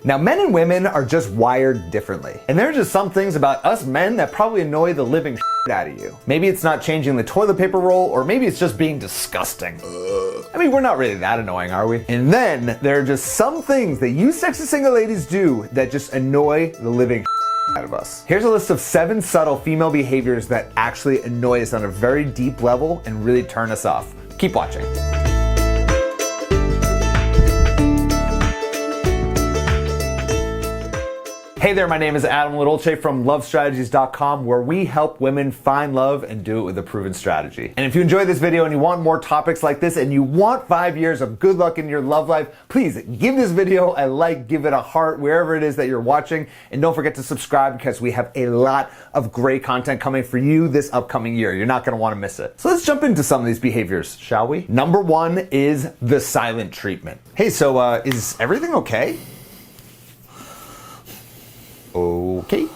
Now, men and women are just wired differently. And there are just some things about us men that probably annoy the living out of you. Maybe it's not changing the toilet paper roll, or maybe it's just being disgusting. I mean, we're not really that annoying, are we? And then there are just some things that you sexy single ladies do that just annoy the living out of us. Here's a list of 7 subtle female behaviors that actually annoy us on a very deep level and really turn us off. Keep watching. Hey there, my name is Adam Litolce from lovestrategies.com, where we help women find love and do it with a proven strategy. And if you enjoyed this video and you want more topics like this and you want 5 years of good luck in your love life, please give this video a like, give it a heart wherever it is that you're watching, and don't forget to subscribe because we have a lot of great content coming for you this upcoming year. You're not going to want to miss it. So let's jump into some of these behaviors, shall we? Number 1 is the silent treatment. Hey, so is everything okay? Okay.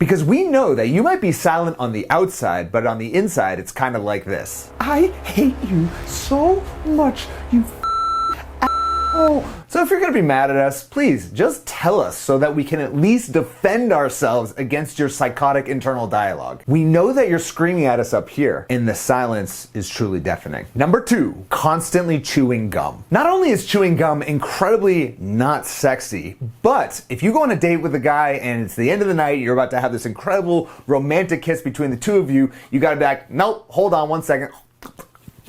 Because we know that you might be silent on the outside, but on the inside, it's kind of like this. I hate you so much, you asshole. So if you're gonna be mad at us, please just tell us so that we can at least defend ourselves against your psychotic internal dialogue. We know that you're screaming at us up here, and the silence is truly deafening. Number 2, constantly chewing gum. Not only is chewing gum incredibly not sexy, but if you go on a date with a guy and it's the end of the night, you're about to have this incredible romantic kiss between the two of you, you gotta be like, nope, hold on one second.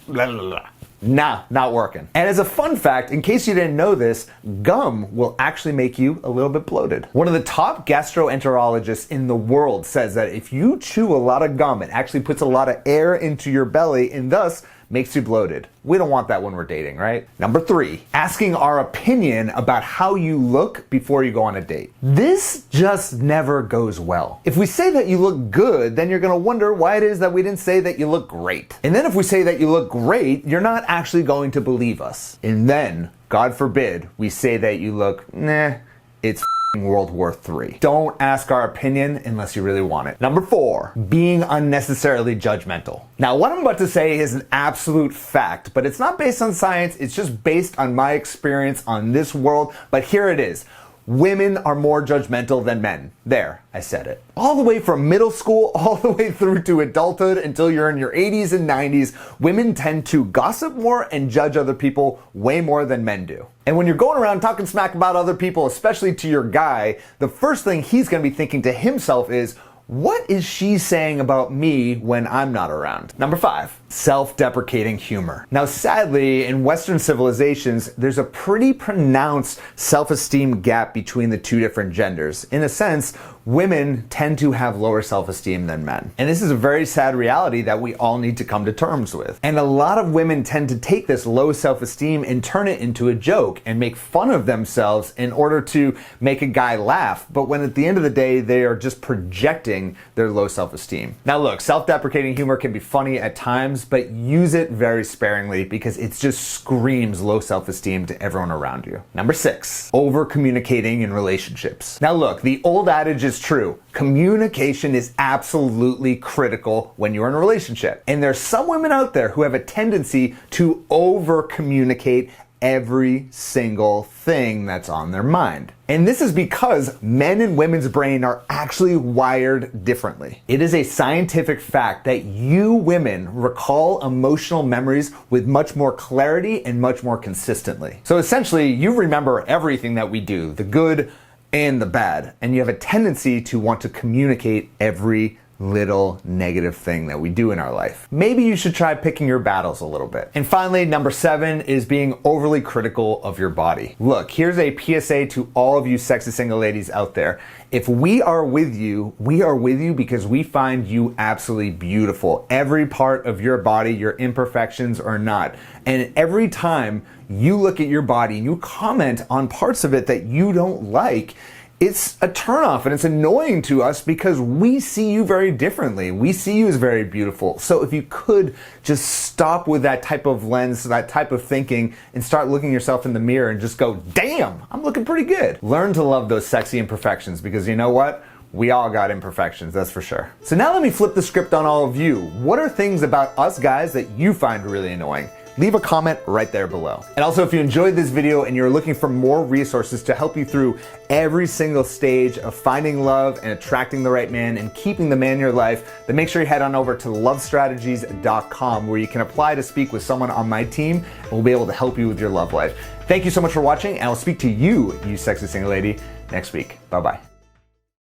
Blah, blah, blah. Nah, not working. And as a fun fact, in case you didn't know this, gum will actually make you a little bit bloated. One of the top gastroenterologists in the world says that if you chew a lot of gum, it actually puts a lot of air into your belly and thus makes you bloated. We don't want that when we're dating, right? Number 3, asking our opinion about how you look before you go on a date. This just never goes well. If we say that you look good, then you're gonna wonder why it is that we didn't say that you look great. And then if we say that you look great, you're not actually going to believe us. And then, God forbid, we say that you look, nah, it's World War III. Don't ask our opinion unless you really want it. Number 4, being unnecessarily judgmental. Now, what I'm about to say is an absolute fact, but it's not based on science, it's just based on my experience on this world, but here it is. Women are more judgmental than men. There, I said it. All the way from middle school, all the way through to adulthood until you're in your 80s and 90s, women tend to gossip more and judge other people way more than men do. And when you're going around talking smack about other people, especially to your guy, the first thing he's gonna be thinking to himself is, what is she saying about me when I'm not around? Number 5, self-deprecating humor. Now, sadly, in Western civilizations, there's a pretty pronounced self-esteem gap between the two different genders. In a sense, women tend to have lower self-esteem than men. And this is a very sad reality that we all need to come to terms with. And a lot of women tend to take this low self-esteem and turn it into a joke and make fun of themselves in order to make a guy laugh. But when at the end of the day, they are just projecting their low self-esteem. Now look, self-deprecating humor can be funny at times, but use it very sparingly because it just screams low self-esteem to everyone around you. Number 6, over-communicating in relationships. Now look, the old adage is true. Communication is absolutely critical when you're in a relationship. And there's some women out there who have a tendency to over-communicate every single thing that's on their mind. And this is because men and women's brain are actually wired differently. It is a scientific fact that you women recall emotional memories with much more clarity and much more consistently. So essentially, you remember everything that we do, the good and the bad, and you have a tendency to want to communicate every little negative thing that we do in our life. Maybe you should try picking your battles a little bit. And finally, number 7 is being overly critical of your body. Look, here's a PSA to all of you sexy single ladies out there. If we are with you because we find you absolutely beautiful. Every part of your body, your imperfections or not. And every time you look at your body and you comment on parts of it that you don't like, it's a turnoff and it's annoying to us because we see you very differently. We see you as very beautiful. So if you could just stop with that type of lens, that type of thinking, and start looking yourself in the mirror and just go, damn, I'm looking pretty good. Learn to love those sexy imperfections because you know what? We all got imperfections, that's for sure. So now let me flip the script on all of you. What are things about us guys that you find really annoying? leave a comment right there below. And also, if you enjoyed this video and you're looking for more resources to help you through every single stage of finding love and attracting the right man and keeping the man in your life, then make sure you head on over to lovestrategies.com, where you can apply to speak with someone on my team, and we'll be able to help you with your love life. Thank you so much for watching, and I'll speak to you, you sexy single lady, next week. Bye-bye.